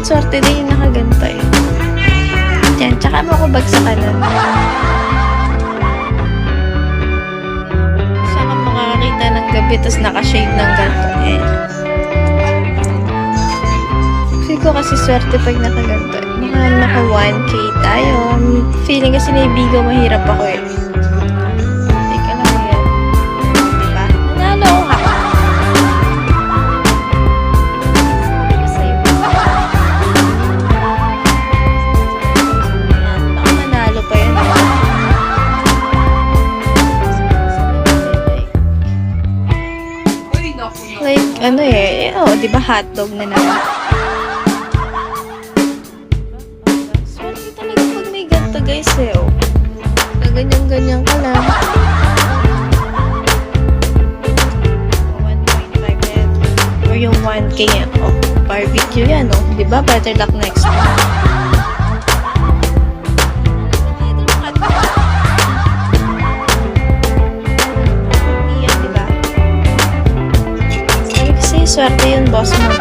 swerte din yung nakaganto eh. Yan, tsaka mo ako bagsakan nun. Saan ka makakakita ng gabi tapos nakashade ng ganto eh. Feel ko kasi swerte pag nakaganto eh. Naka 1K tayo. Feeling kasi naibigaw mahirap ako eh. Teka lang mo yan. Diba? Nanalo ako ha. Sabi ko sa'yo. Baka manalo pa yan. Like, ano eh. Oh, diba hotdog na naman. Guys eh, oh. Ganyan-ganyan ka lang. 1.5 or yung 1K yan. Oh, barbecue yan, oh. Diba? Better luck next time. Yan, diba? Sabi kasi, swerte yun, boss mo.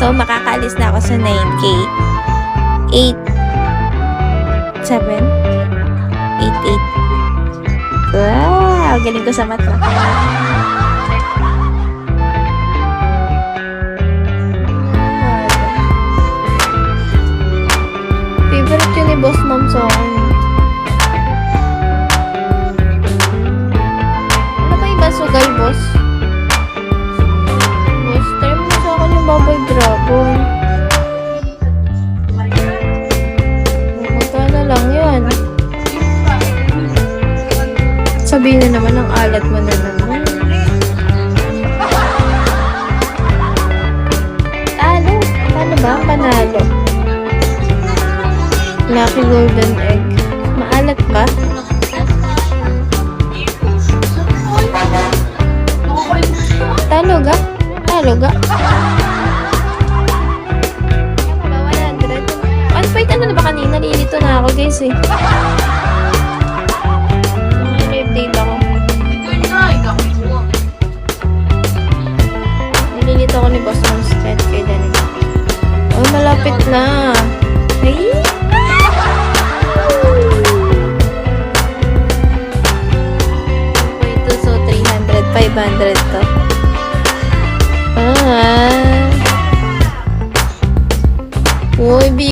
So, makakaalis na ako sa 9K. 8. 7. 8. Wow! Galing ko sa mata. Favorite yun ni Boss Mom sa akin. Ano ba iba sugal, boss? Baboy dragon. Magkano lang yan? Sabihin na naman ang alat mo na naman. Talo. Paano ba? Panalo. Lucky golden egg. Maalat ba? Talo ga? Talo ga? Wait, ano na ba kanina? Nililito na ako, guys, eh. Nililito ako. Nililito ako ni Boss Monstead kay Danig. Oh, malapit na. Ay! 2.2, so 300, 500 to. Uy,